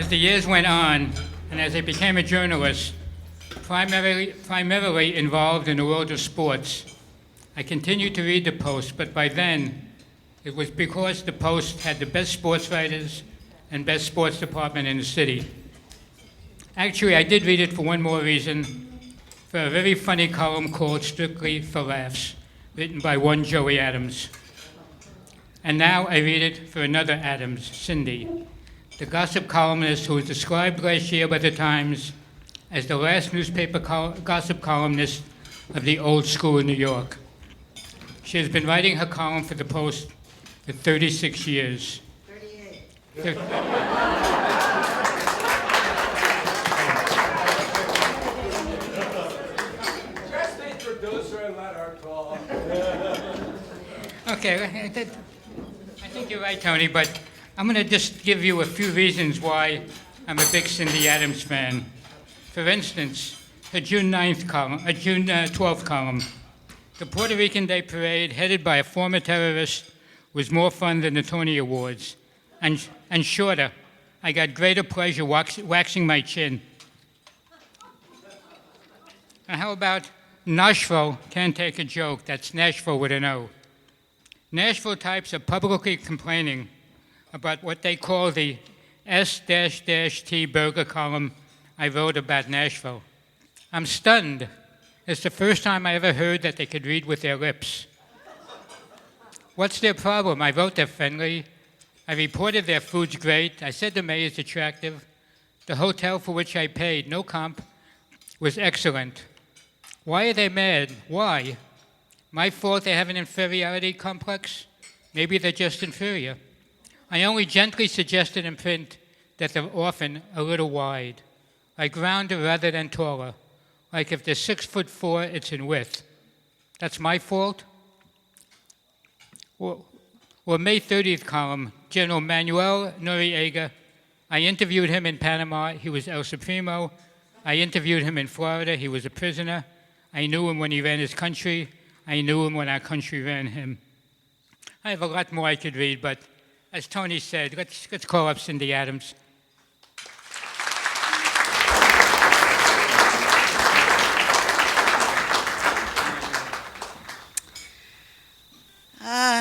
As the years went on, and as I became a journalist, primarily involved in the world of sports, I continued to read the Post, but by then, it was because the Post had the best sports writers and best sports department in the city. Actually, I did read it for one more reason, for a very funny column called Strictly for Laughs, written by one Joey Adams. And now I read it for another Adams, Cindy, the gossip columnist who was described last year by the Times as the last newspaper gossip columnist of the old school in New York. She has been writing her column for the Post for 36 years. 38. Just introduce her and let her talk. Okay, I think you're right, Tony, but I'm going to just give you a few reasons why I'm a big Cindy Adams fan. For instance, her June 12th column. The Puerto Rican Day Parade, headed by a former terrorist, was more fun than the Tony Awards. And shorter, I got greater pleasure waxing my chin. And how about Nashville can't take a joke? That's Nashville with an O. Nashville types are publicly complaining about what they call the S-T burger column I wrote about Nashville. I'm stunned. It's the first time I ever heard that they could read with their lips. What's their problem? I wrote they're friendly. I reported their food's great. I said the mayor's attractive. The hotel for which I paid, no comp, was excellent. Why are they mad? Why? My fault they have an inferiority complex? Maybe they're just inferior. I only gently suggested in print that they're often a little wide, like rounder rather than taller, like if they're 6'4", it's in width. That's my fault? Well, May 30th column, General Manuel Noriega. I interviewed him in Panama. He was El Supremo. I interviewed him in Florida. He was a prisoner. I knew him when he ran his country. I knew him when our country ran him. I have a lot more I could read, but as Tony said, let's call up Cindy Adams.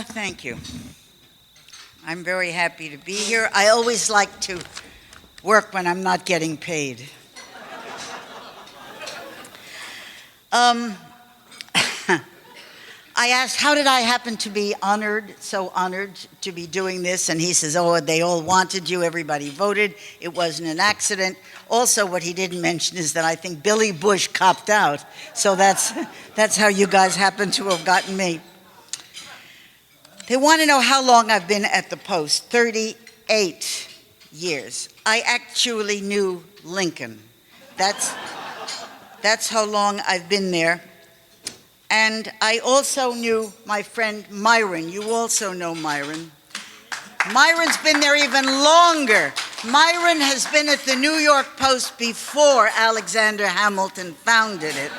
Thank you. I'm very happy to be here. I always like to work when I'm not getting paid. I asked, how did I happen to be so honored to be doing this? And he says, oh, they all wanted you, everybody voted, it wasn't an accident. Also, what he didn't mention is that I think Billy Bush copped out. So that's how you guys happen to have gotten me. They want to know how long I've been at the Post. 38 years. I actually knew Lincoln. That's how long I've been there. And I also knew my friend Myron. You also know Myron. Myron's been there even longer. Myron has been at the New York Post before Alexander Hamilton founded it.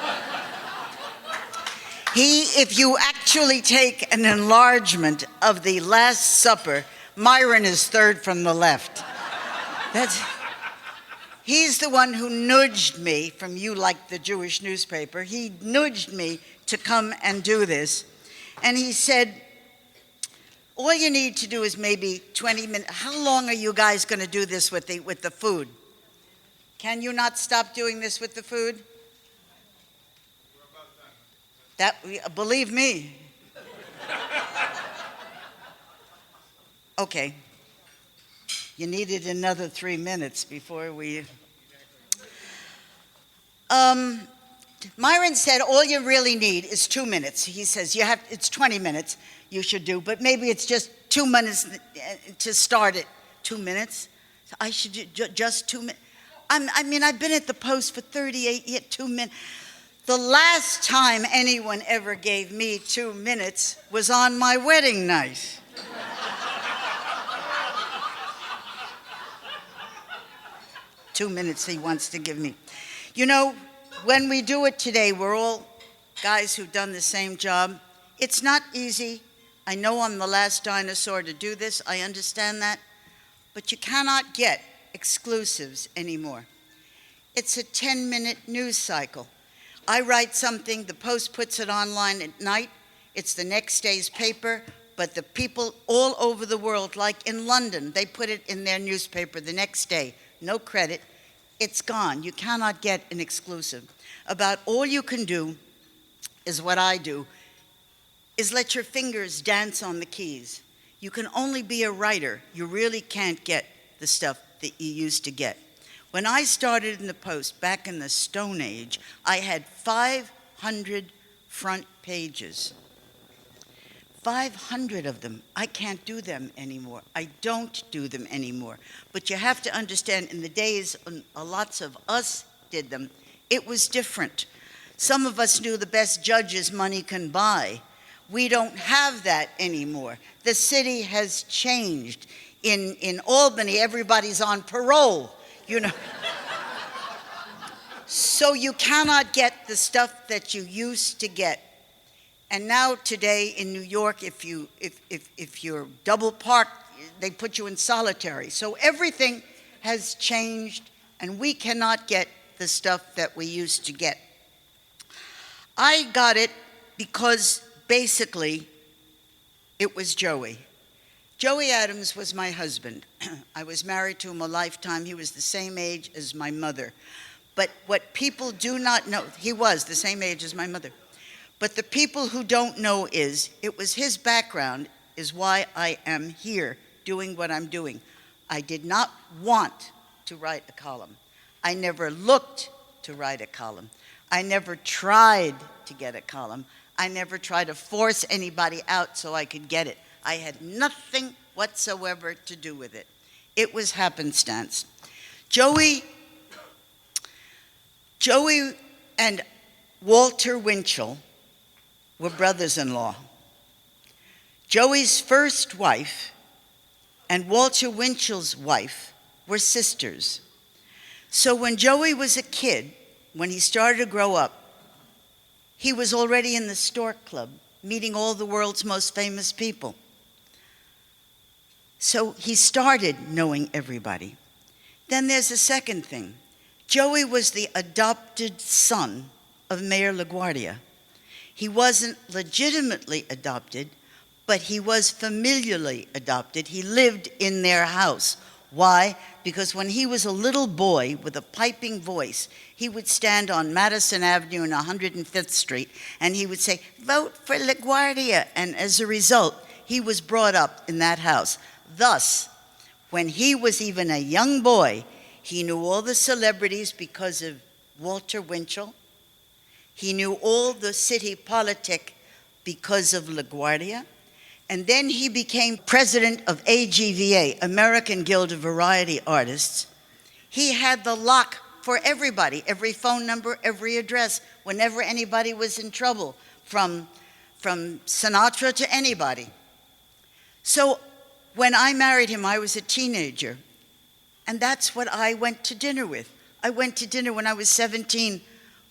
If you actually take an enlargement of the Last Supper, Myron is third from the left. He's the one who nudged me, from You Like the Jewish Newspaper, he nudged me to come and do this. And he said, all you need to do is maybe 20 minutes. How long are you guys going to do this with the food? Can you not stop doing this with the food? Believe me. Okay. You needed another 3 minutes before we... Myron said all you really need is 2 minutes. He says it's 20 minutes you should do, but maybe it's just 2 minutes to start it. 2 minutes? I should do just 2 minutes. I've been at the Post for 38 years, 2 minutes. The last time anyone ever gave me 2 minutes was on my wedding night. Two minutes he wants to give me. You know, when we do it today, we're all guys who've done the same job. It's not easy. I know I'm the last dinosaur to do this. I understand that. But you cannot get exclusives anymore. It's a 10-minute news cycle. I write something, the Post puts it online at night, it's the next day's paper, but the people all over the world, like in London, they put it in their newspaper the next day. No credit. It's gone. You cannot get an exclusive. About all you can do is what I do, is let your fingers dance on the keys. You can only be a writer. You really can't get the stuff that you used to get. When I started in the Post back in the Stone Age, I had 500 front pages. 500 of them. I can't do them anymore. I don't do them anymore. But you have to understand, in the days when lots of us did them, it was different. Some of us knew the best judges money can buy. We don't have that anymore. The city has changed. In Albany, everybody's on parole, you know. So you cannot get the stuff that you used to get. And now today in New York, if you're double parked, they put you in solitary. So everything has changed, and we cannot get the stuff that we used to get. I got it because basically it was Joey. Joey Adams was my husband. I was married to him a lifetime. He was the same age as my mother. But what people do not know, he was the same age as my mother. But the people who don't know is, it was his background is why I am here doing what I'm doing. I did not want to write a column. I never looked to write a column. I never tried to get a column. I never tried to force anybody out so I could get it. I had nothing whatsoever to do with it. It was happenstance. Joey and Walter Winchell were brothers-in-law. Joey's first wife and Walter Winchell's wife were sisters. So when Joey was a kid, when he started to grow up, he was already in the Stork Club, meeting all the world's most famous people. So he started knowing everybody. Then there's a second thing. Joey was the adopted son of Mayor LaGuardia. He wasn't legitimately adopted, but he was familially adopted. He lived in their house. Why? Because when he was a little boy with a piping voice, he would stand on Madison Avenue and 105th Street, and he would say, "Vote for LaGuardia." And as a result, he was brought up in that house. Thus, when he was even a young boy, he knew all the celebrities because of Walter Winchell. He knew all the city politic because of LaGuardia. And then he became president of AGVA, American Guild of Variety Artists. He had the lock for everybody, every phone number, every address, whenever anybody was in trouble, from Sinatra to anybody. So when I married him, I was a teenager. And that's what I went to dinner with. I went to dinner when I was 17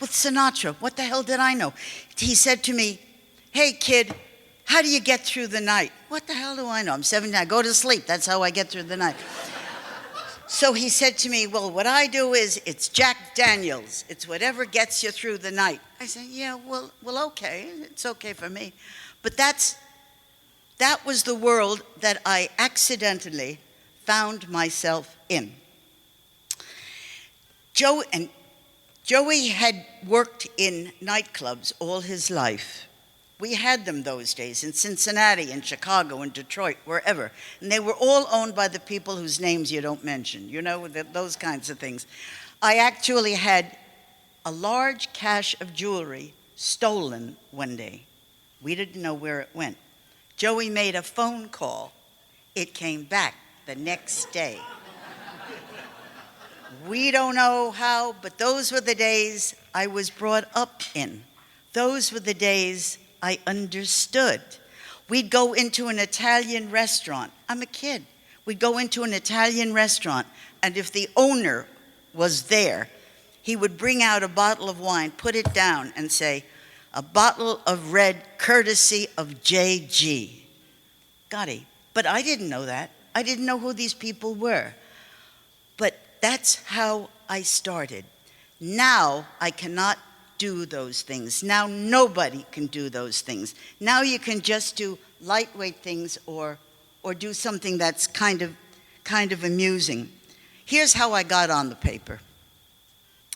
with Sinatra. What the hell did I know? He said to me, "Hey, kid, how do you get through the night?" What the hell do I know? I'm 17, I go to sleep. That's how I get through the night. So he said to me, "Well, what I do is, it's Jack Daniels. It's whatever gets you through the night." I said, "Yeah, well, okay. It's okay for me." But that was the world that I accidentally found myself in. Joey had worked in nightclubs all his life. We had them those days in Cincinnati, in Chicago, in Detroit, wherever. And they were all owned by the people whose names you don't mention, you know, those kinds of things. I actually had a large cache of jewelry stolen one day. We didn't know where it went. Joey made a phone call. It came back the next day. We don't know how, but those were the days I was brought up in. Those were the days I understood. We'd go into an Italian restaurant. I'm a kid. We'd go into an Italian restaurant, and if the owner was there, he would bring out a bottle of wine, put it down, and say, "A bottle of red courtesy of J.G." Got it. But I didn't know that. I didn't know who these people were. But that's how I started. Now I cannot do those things. Now nobody can do those things. Now you can just do lightweight things or do something that's kind of amusing. Here's how I got on the paper.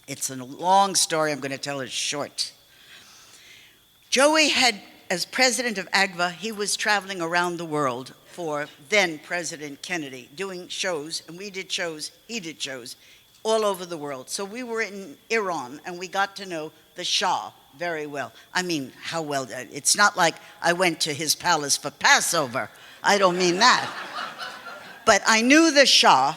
It's a long story. I'm going to tell it short. Joey had, as president of AGVA, he was traveling around the world for then President Kennedy, doing shows, and we did shows, he did shows, all over the world. So we were in Iran, and we got to know the Shah very well. I mean, how well? It's not like I went to his palace for Passover. I don't mean that. But I knew the Shah,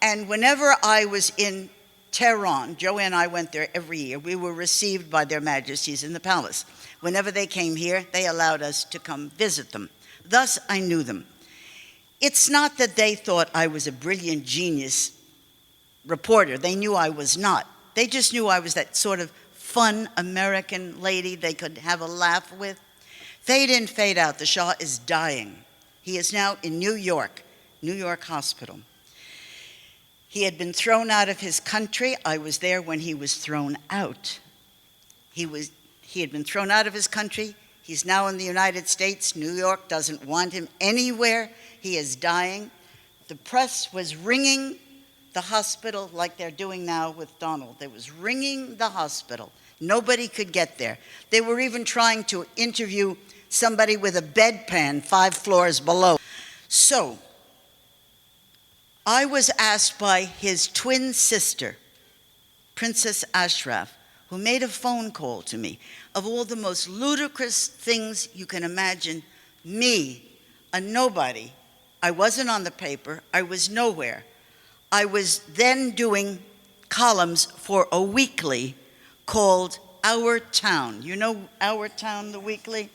and whenever I was in Tehran, Joey and I went there every year. We were received by their majesties in the palace. Whenever they came here, they allowed us to come visit them. Thus, I knew them. It's not that they thought I was a brilliant genius reporter. They knew I was not. They just knew I was that sort of fun American lady they could have a laugh with. Fade in, fade out. The Shah is dying. He is now in New York Hospital. He had been thrown out of his country. I was there when he was thrown out. He had been thrown out of his country. He's now in the United States. New York doesn't want him anywhere. He is dying. The press was ringing the hospital like they're doing now with Donald. They was ringing the hospital. Nobody could get there. They were even trying to interview somebody with a bedpan 5 floors below. So, I was asked by his twin sister, Princess Ashraf, who made a phone call to me. Of all the most ludicrous things you can imagine, me, a nobody, I wasn't on the paper, I was nowhere. I was then doing columns for a weekly called Our Town. You know Our Town, the weekly?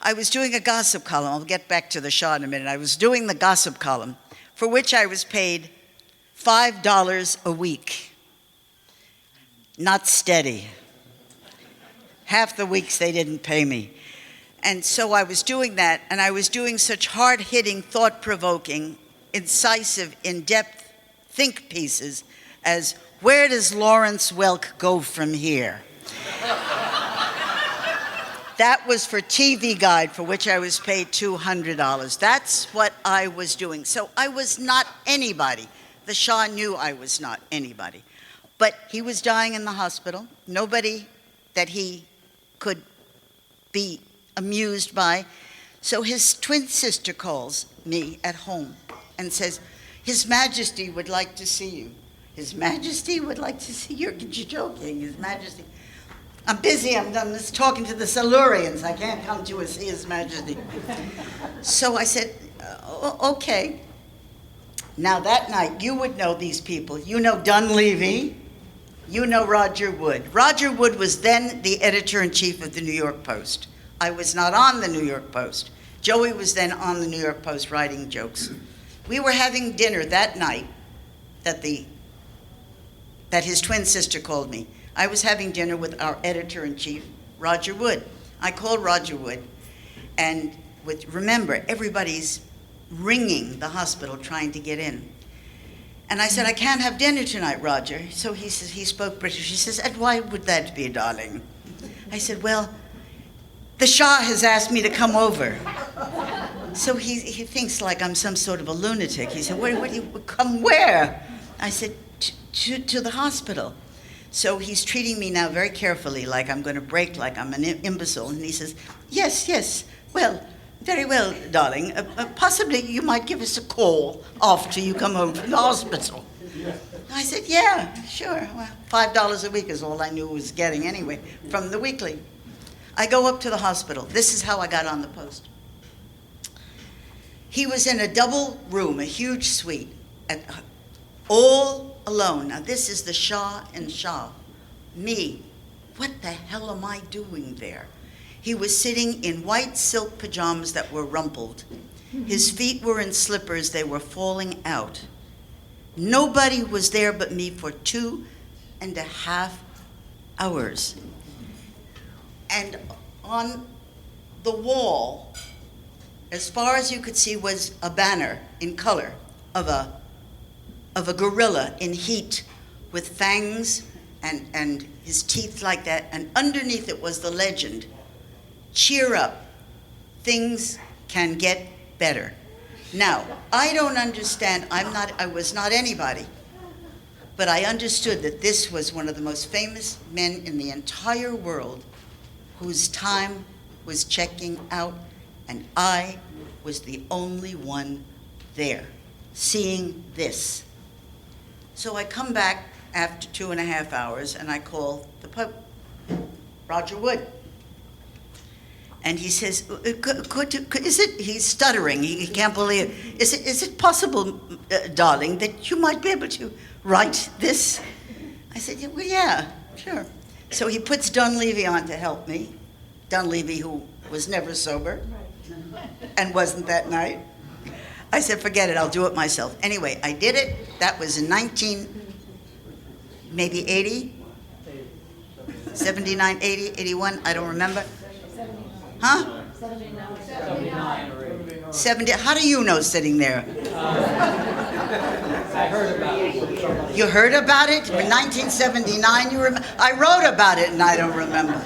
I was doing a gossip column. I'll get back to the Shah in a minute. I was doing the gossip column, for which I was paid $5 a week. Not steady. Half the weeks they didn't pay me. And so I was doing that, and I was doing such hard-hitting, thought-provoking, incisive, in-depth think pieces as, where does Lawrence Welk go from here? That was for TV Guide, for which I was paid $200. That's what I was doing. So I was not anybody. The Shah knew I was not anybody. But he was dying in the hospital. Nobody that he could be amused by. So his twin sister calls me at home and says, His Majesty would like to see you. His Majesty would like to see you? You're joking, His Majesty. I'm busy, I'm just talking to the Silurians. I can't come to see His Majesty. So I said, okay. Now that night, you would know these people. You know Dunleavy. You know Roger Wood. Roger Wood was then the editor-in-chief of the New York Post. I was not on the New York Post. Joey was then on the New York Post writing jokes. We were having dinner that night that his twin sister called me. I was having dinner with our editor-in-chief, Roger Wood. I called Roger Wood, and remember, everybody's ringing the hospital trying to get in. And I said, I can't have dinner tonight, Roger. So he says, he spoke British. He says, and why would that be, darling? I said, well, the Shah has asked me to come over. So he thinks like I'm some sort of a lunatic. He said, what do you come where? I said, to the hospital. So he's treating me now very carefully, like I'm going to break, like I'm an imbecile. And he says, yes, well, very well, darling. Possibly you might give us a call after you come home from the hospital. I said, yeah, sure. Well, $5 a week is all I knew was getting anyway from the weekly. I go up to the hospital. This is how I got on the Post. He was in a double room, a huge suite, all alone. Now this is the Shah and Shah. Me, what the hell am I doing there? He was sitting in white silk pajamas that were rumpled. His feet were in slippers, they were falling out. Nobody was there but me for 2.5 hours. And on the wall, as far as you could see, was a banner in color of a of a gorilla in heat with fangs and his teeth like that, and underneath it was the legend, "Cheer up, things can get better." Now, I don't understand, I was not anybody, but I understood that this was one of the most famous men in the entire world whose time was checking out, and I was the only one there, seeing this. So I come back after 2.5 hours, and I call the Pope, Roger Wood. And he says, is it, he's stuttering, he can't believe it. Is it possible, darling, that you might be able to write this? I said, "Yeah, well, yeah, sure." So he puts Dunleavy on to help me. Dunleavy, who was never sober and wasn't that night. I said, "Forget it, I'll do it myself." Anyway, I did it. That was in 80, 79, 80, 81, I don't remember. Huh? 70, how do you know sitting there? I heard about it from somebody. You heard about it in 1979? You remember? I wrote about it and I don't remember.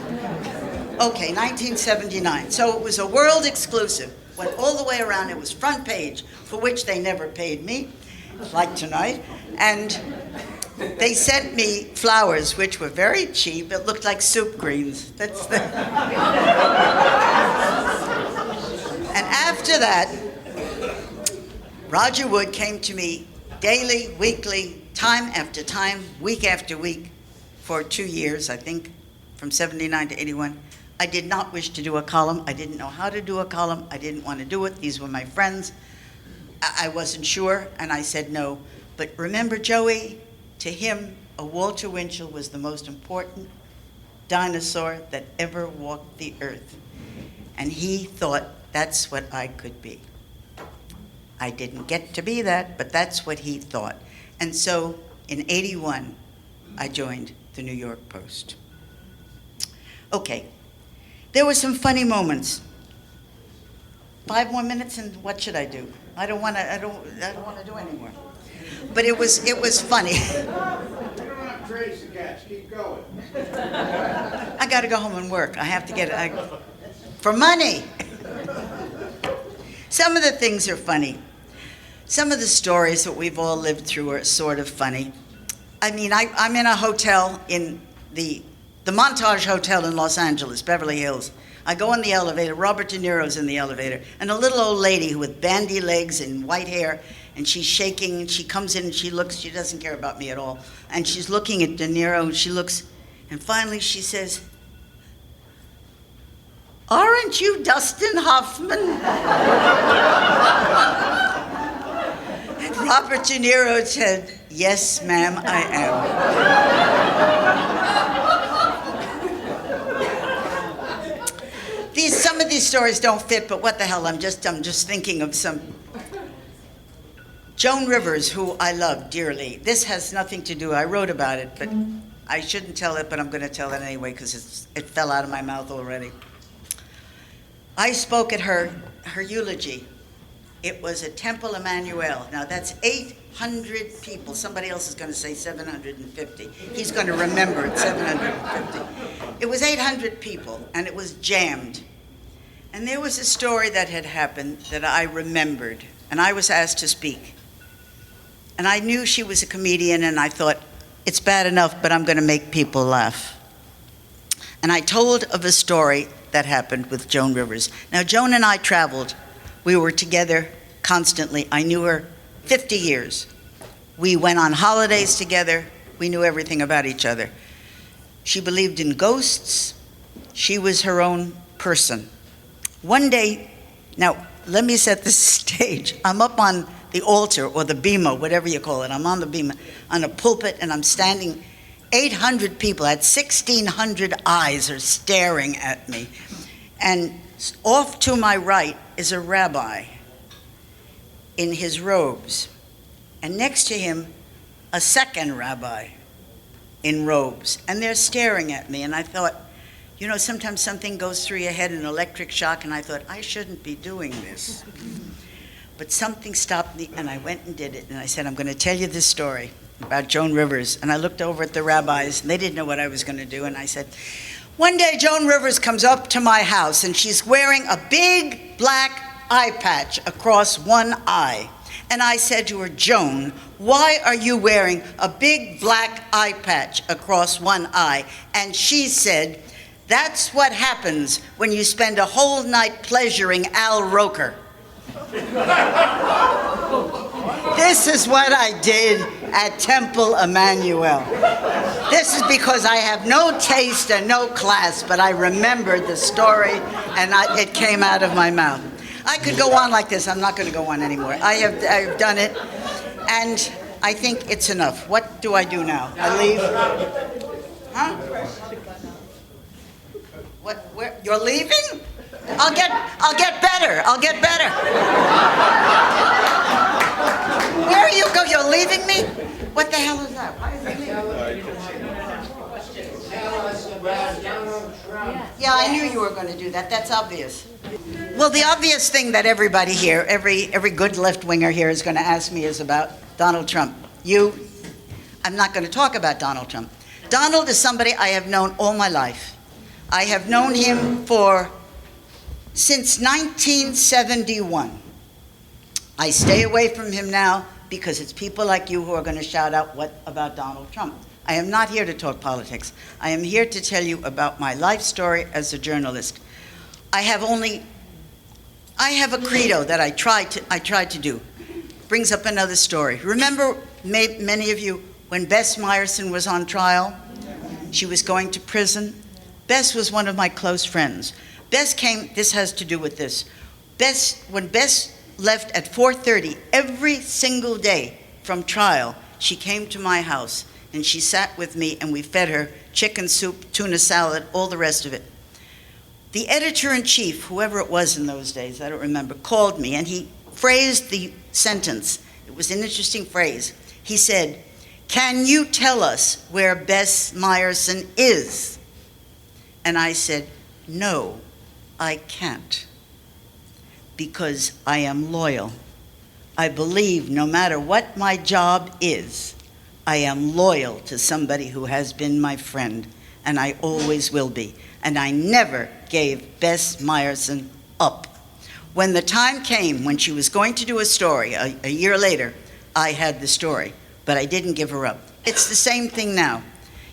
Okay, 1979. So it was a world exclusive. Went all the way around. It was front page, for which they never paid me, like tonight. And they sent me flowers, which were very cheap. It looked like soup greens. That's the... And after that, Roger Wood came to me daily, weekly, time after time, week after week, for 2 years, I think, from 79 to 81. I did not wish to do a column. I didn't know how to do a column. I didn't want to do it. These were my friends. I wasn't sure, and I said no. But remember, Joey, to him, a Walter Winchell was the most important dinosaur that ever walked the earth. And he thought that's what I could be. I didn't get to be that, but that's what he thought. And so in 81, I joined the New York Post. Okay, there were some funny moments. 5 more minutes, and what should I do? I don't want to do anymore. But it was funny. You don't have trace against. Keep going. I got to go home and work. I have to get it for money. Some of the things are funny. Some of the stories that we've all lived through are sort of funny. I mean, I'm in a hotel in the Montage Hotel in Los Angeles, Beverly Hills. I go in the elevator, Robert De Niro's in the elevator, and a little old lady with bandy legs and white hair, and she's shaking, and she comes in and she looks, she doesn't care about me at all, and she's looking at De Niro, and she looks, and finally she says, "Aren't you Dustin Hoffman?" And Robert De Niro said, "Yes, ma'am, I am." Some of these stories don't fit, but what the hell, I'm just thinking of some. Joan Rivers, who I love dearly. This has nothing to do, I wrote about it, but I shouldn't tell it, but I'm going to tell it anyway because it fell out of my mouth already. I spoke at her eulogy. It was at Temple Emmanuel. Now that's 800 people. Somebody else is going to say 750. He's going to remember it, 750. It was 800 people, and it was jammed. And there was a story that had happened that I remembered, and I was asked to speak. And I knew she was a comedian, and I thought, it's bad enough, but I'm going to make people laugh. And I told of a story that happened with Joan Rivers. Now, Joan and I traveled. We were together constantly. I knew her 50 years. We went on holidays together. We knew everything about each other. She believed in ghosts. She was her own person. One day, now, let me set the stage. I'm up on the altar or the bema, whatever you call it. I'm on the bema, on a pulpit, and I'm standing. 800 people, at 1,600 eyes are staring at me. And off to my right is a rabbi in his robes. And next to him, a second rabbi in robes. And they're staring at me. And I thought, you know, sometimes something goes through your head, an electric shock, and I thought, I shouldn't be doing this. But something stopped me, and I went and did it. And I said, I'm going to tell you this story about Joan Rivers. And I looked over at the rabbis, and they didn't know what I was going to do. And I said, one day Joan Rivers comes up to my house, and she's wearing a big black eye patch across one eye. And I said to her, Joan, why are you wearing a big black eye patch across one eye? And she said, that's what happens when you spend a whole night pleasuring Al Roker. This is what I did at Temple Emmanuel. This is because I have no taste and no class, but I remembered the story and it came out of my mouth. I could go on like this. I'm not going to go on anymore. I've done it, and I think it's enough. What do I do now? I leave? Huh? What? Where? You're leaving? I'll get better. I'll get better. Where you go? You're leaving me? What the hell is that? Why is he leaving? Yeah, I knew you were going to do that. That's obvious. Well, the obvious thing that everybody here, every good left-winger here is going to ask me is about Donald Trump. I'm not going to talk about Donald Trump. Donald is somebody I have known all my life. I have known him since 1971. I stay away from him now because it's people like you who are going to shout out what about Donald Trump. I am not here to talk politics. I am here to tell you about my life story as a journalist. I have a credo that I tried to do. Brings up another story. Remember, many of you, when Bess Meyerson was on trial, she was going to prison. Bess was one of my close friends. Bess came, this has to do with this. When Bess left at 4:30 every single day from trial, she came to my house and she sat with me and we fed her chicken soup, tuna salad, all the rest of it. The editor-in-chief, whoever it was in those days, I don't remember, called me and he phrased the sentence. It was an interesting phrase. He said, "Can you tell us where Bess Meyerson is?" And I said, "No, I can't, because I am loyal. I believe no matter what my job is, I am loyal to somebody who has been my friend, and I always will be. And I never gave Bess Meyerson up. When the time came when she was going to do a story, a year later, I had the story, but I didn't give her up. It's the same thing now.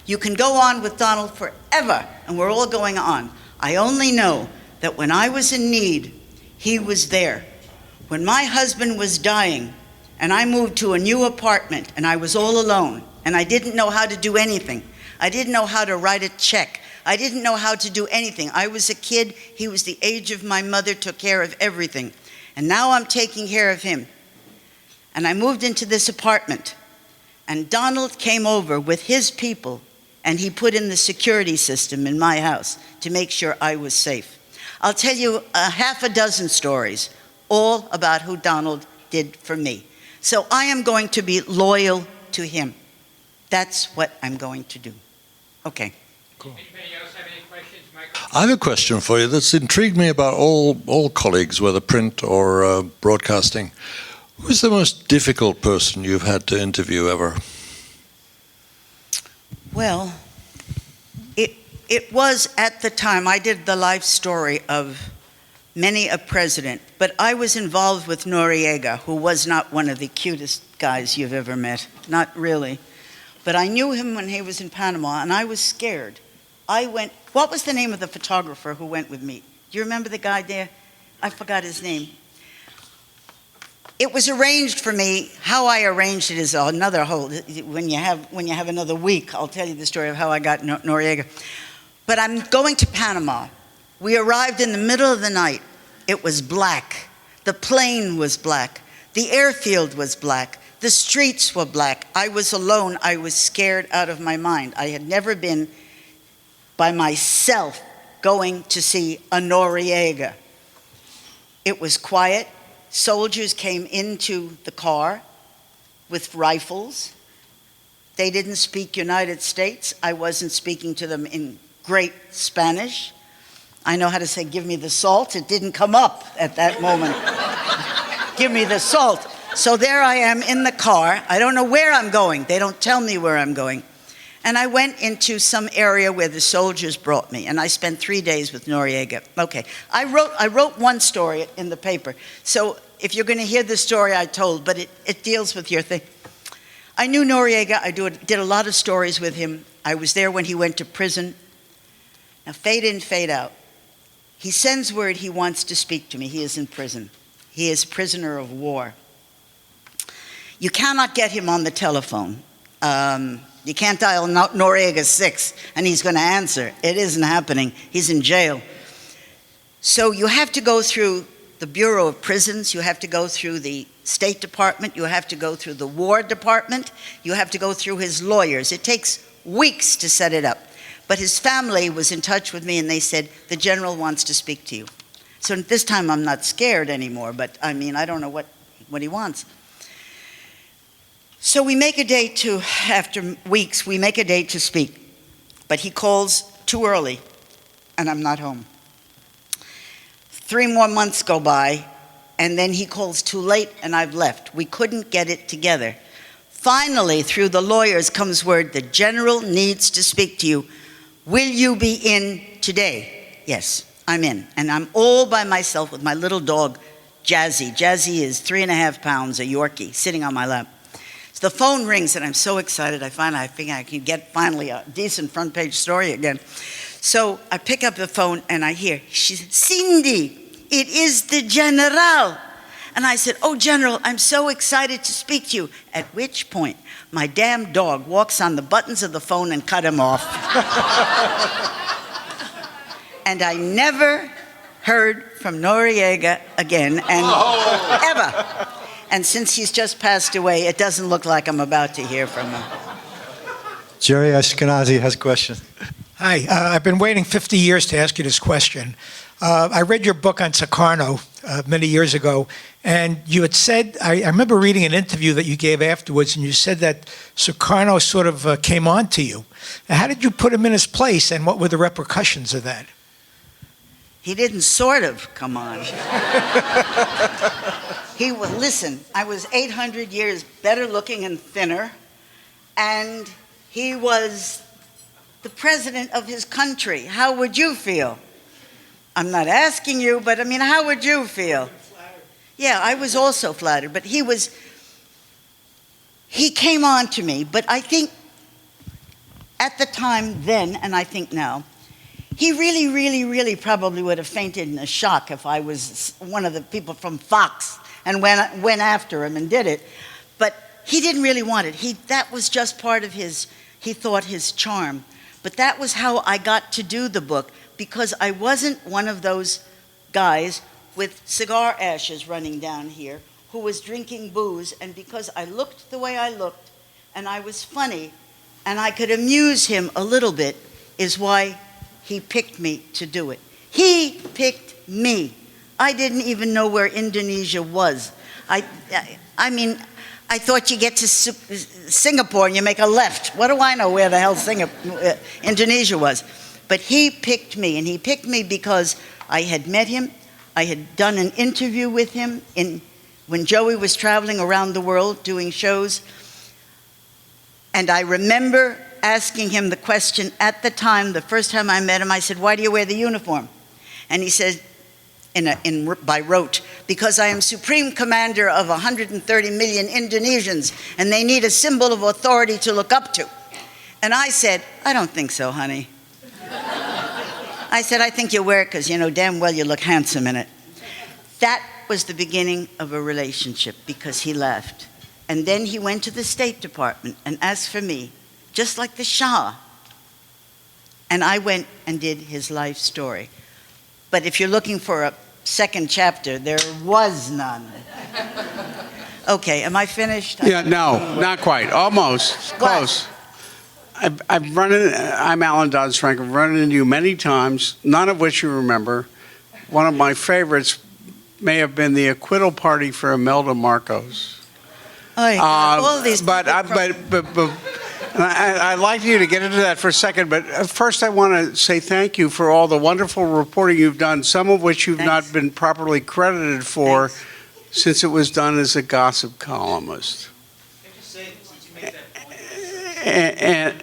You can go on with Donald forever, and we're all going on. I only know that when I was in need, he was there. When my husband was dying, and I moved to a new apartment, and I was all alone, and I didn't know how to do anything. I didn't know how to write a check. I didn't know how to do anything. I was a kid. He was the age of my mother, took care of everything. And now I'm taking care of him. And I moved into this apartment, and Donald came over with his people, and he put in the security system in my house to make sure I was safe. I'll tell you a half a dozen stories, all about who Donald did for me. So I am going to be loyal to him. That's what I'm going to do. Okay. Anybody else have any questions, Michael? I have a question for you that's intrigued me about all colleagues, whether print or broadcasting. Who's the most difficult person you've had to interview ever? Well, it was at the time, I did the life story of many a president, but I was involved with Noriega, who was not one of the cutest guys you've ever met, not really. But I knew him when he was in Panama, and I was scared. What was the name of the photographer who went with me? Do you remember the guy there? I forgot his name. It was arranged for me. How I arranged it is another whole, when you have another week, I'll tell you the story of how I got Noriega. But I'm going to Panama. We arrived in the middle of the night. It was black. The plane was black. The airfield was black. The streets were black. I was alone. I was scared out of my mind. I had never been by myself going to see a Noriega. It was quiet. Soldiers came into the car with rifles. They didn't speak United States. I wasn't speaking to them in great Spanish. I know how to say, "Give me the salt." It didn't come up at that moment. give me the salt. So there I am in the car. I don't know where I'm going. They don't tell me where I'm going. And I went into some area where the soldiers brought me, and I spent 3 days with Noriega. Okay, I wrote one story in the paper. So if you're going to hear the story I told, but it deals with your thing. I knew Noriega. I did a lot of stories with him. I was there when he went to prison. Now, fade in, fade out. He sends word he wants to speak to me. He is in prison. He is prisoner of war. You cannot get him on the telephone. You can't dial Noriega 6 and he's going to answer. It isn't happening. He's in jail. So you have to go through the Bureau of Prisons. You have to go through the State Department. You have to go through the War Department. You have to go through his lawyers. It takes weeks to set it up. But his family was in touch with me and they said, the general wants to speak to you. So this time I'm not scared anymore, but I mean, I don't know what he wants. So we make a date after weeks, we make a date to speak. But he calls too early, and I'm not home. 3 more months go by, and then he calls too late, and I've left. We couldn't get it together. Finally, through the lawyers comes word, the general needs to speak to you. Will you be in today? Yes, I'm in. And I'm all by myself with my little dog, Jazzy. Jazzy is 3.5 pounds, a Yorkie, sitting on my lap. So the phone rings, and I'm so excited. I think I can get finally a decent front page story again. So I pick up the phone, and I hear, she said, Cindy, it is the general. And I said, oh, General, I'm so excited to speak to you. At which point, my damn dog walks on the buttons of the phone and cut him off. And I never heard from Noriega again, and ever. And since he's just passed away, it doesn't look like I'm about to hear from him. Jerry Ashkenazi has a question. Hi, I've been waiting 50 years to ask you this question. I read your book on Sukarno many years ago, and you had said, I remember reading an interview that you gave afterwards, and you said that Sukarno sort of came on to you. Now, how did you put him in his place, and what were the repercussions of that? He didn't sort of come on. Listen, I was 800 years better looking and thinner, and he was the president of his country. How would you feel? I'm not asking you, but I mean, how would you feel? Yeah, I was also flattered, but he came on to me, but I think at the time then, and I think now, he really, really, really probably would have fainted in a shock if I was one of the people from Fox and went after him and did it. But he didn't really want it. That was just part of his charm. But that was how I got to do the book, because I wasn't one of those guys with cigar ashes running down here who was drinking booze, and because I looked the way I looked and I was funny and I could amuse him a little bit is why he picked me to do it. He picked me. I didn't even know where Indonesia was. I mean, I thought you get to Singapore and you make a left. What do I know where the hell Indonesia was? But he picked me, and he picked me because I had met him. I had done an interview with him when Joey was traveling around the world doing shows. And I remember asking him the question at the time, the first time I met him, I said, why do you wear the uniform? And he said, by rote, because I am supreme commander of 130 million Indonesians, and they need a symbol of authority to look up to. And I said, I don't think so, honey. I said, I think you wear it because you know damn well you look handsome in it. That was the beginning of a relationship, because he left. And then he went to the State Department and asked for me, just like the Shah. And I went and did his life story. But if you're looking for a second chapter, there was none. Okay, am I finished? Yeah, no, not quite. Almost. Close. I'm Alan Dodd-Frank. I've run into you many times, none of which you remember. One of my favorites may have been the acquittal party for Imelda Marcos. Oh, yeah, all these but I'd like you to get into that for a second, but first I want to say thank you for all the wonderful reporting you've done, some of which you've not been properly credited for. Thanks. since it was done as a gossip columnist. And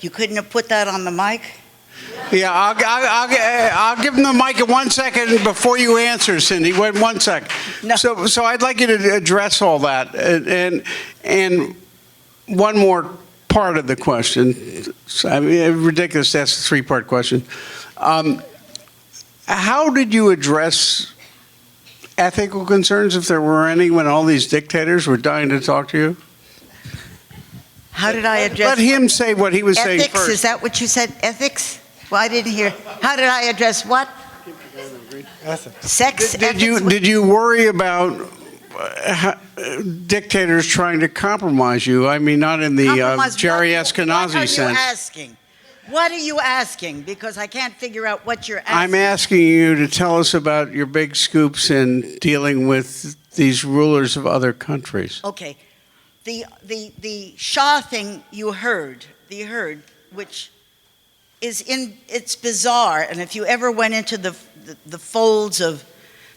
You couldn't have put that on the mic? yeah, I'll give him the mic in 1 second before you answer, Cindy. Wait 1 second. No. So I'd like you to address all that, and one more part of the question. So, I mean, ridiculous to ask a three-part question. How did you address ethical concerns, if there were any, when all these dictators were dying to talk to you? How did I address? Let him say what he was saying Ethics, first. is that what you said? Ethics? Well, I didn't hear. How did I address what? Ethics. Sex? Did you worry about dictators trying to compromise you? I mean, not in the Jerry Eskenazi What are you sense. asking? What are you asking? Because I can't figure out what you're asking. I'm asking you to tell us about your big scoops in dealing with these rulers of other countries. Okay. The Shah thing you heard, which is it's bizarre, and if you ever went into the folds of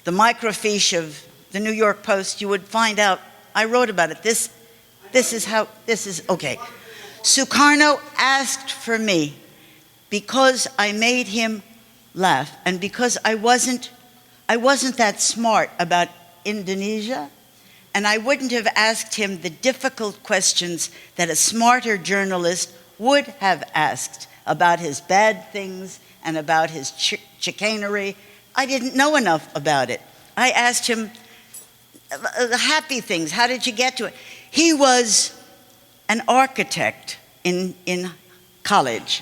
the microfiche of the New York Post, you would find out, I wrote about it. This is okay. Sukarno asked for me because I made him laugh, and because I wasn't that smart about Indonesia, and I wouldn't have asked him the difficult questions that a smarter journalist would have asked about his bad things and about his chicanery. I didn't know enough about it. I asked him the happy things. How did you get to it? He was an architect in college,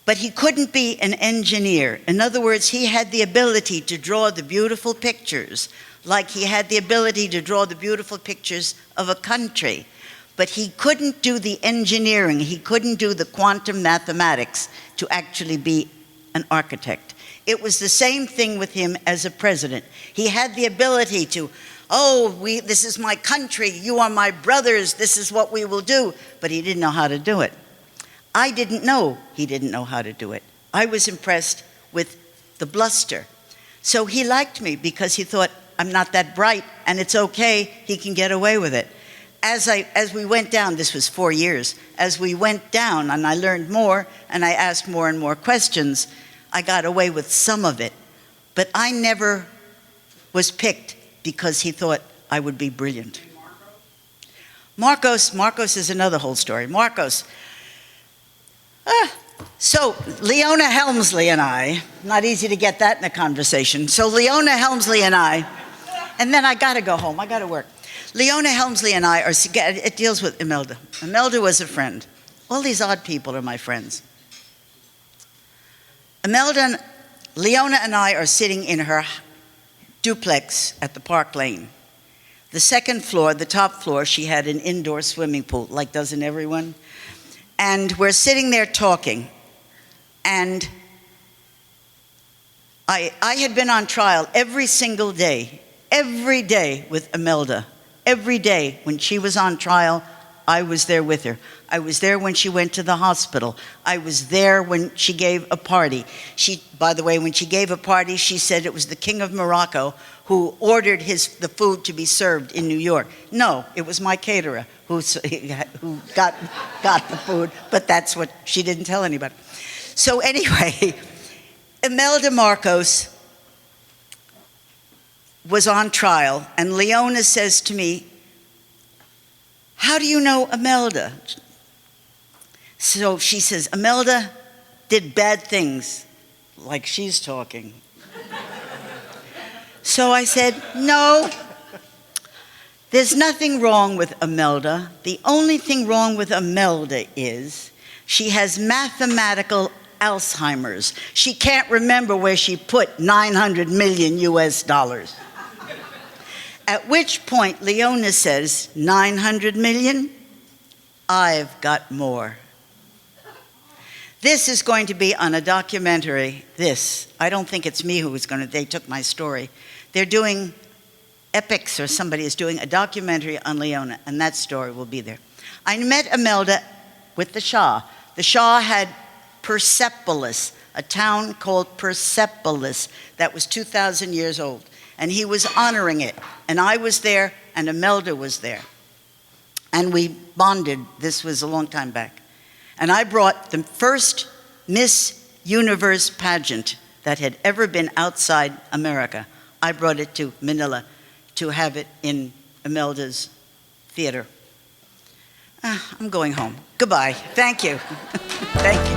but he couldn't be an engineer. In other words, he had the ability to draw the beautiful pictures, like he had the ability to draw the beautiful pictures of a country. But he couldn't do the engineering, he couldn't do the quantum mathematics to actually be an architect. It was the same thing with him as a president. He had the ability to, this is my country, you are my brothers, this is what we will do. But he didn't know how to do it. I didn't know he didn't know how to do it. I was impressed with the bluster. So he liked me because he thought, I'm not that bright, and it's okay, he can get away with it. As we went down, this was 4 years, as we went down and I learned more and I asked more and more questions, I got away with some of it. But I never was picked because he thought I would be brilliant. Marcos is another whole story. So Leona Helmsley and I, not easy to get that in a conversation. So Leona Helmsley and I, and then I got to go home, I got to work. Leona Helmsley and I it deals with Imelda. Imelda was a friend. All these odd people are my friends. Leona and I are sitting in her duplex at the Park Lane. The second floor, the top floor, she had an indoor swimming pool, like doesn't everyone? And we're sitting there talking. And I had been on trial every single day, every day with Imelda. Every day when she was on trial, I was there with her. I was there when she went to the hospital. I was there when she gave a party. By the way, when she gave a party, she said it was the King of Morocco who ordered the food to be served in New York. No, it was my caterer who got the food, but that's what she didn't tell anybody. So anyway, Imelda Marcos was on trial, and Leona says to me, how do you know Imelda? So she says, Imelda did bad things, like she's talking. So I said, no, there's nothing wrong with Imelda. The only thing wrong with Imelda is she has mathematical Alzheimer's. She can't remember where she put $900 million US. At which point Leona says, 900 million? I've got more. This is going to be on a documentary, I don't think it's me they took my story. They're doing Epics, or somebody is doing a documentary on Leona, and that story will be there. I met Imelda with the Shah. The Shah had Persepolis, a town called Persepolis that was 2,000 years old. And he was honoring it. And I was there, and Imelda was there. And we bonded. This was a long time back. And I brought the first Miss Universe pageant that had ever been outside America. I brought it to Manila to have it in Imelda's theater. I'm going home. Goodbye. Thank you. Thank you.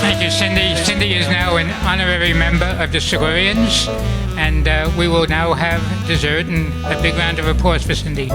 Thank you, Cindy. Cindy is now an honorary member of the Silurians, and we will now have dessert, and a big round of applause for Cindy.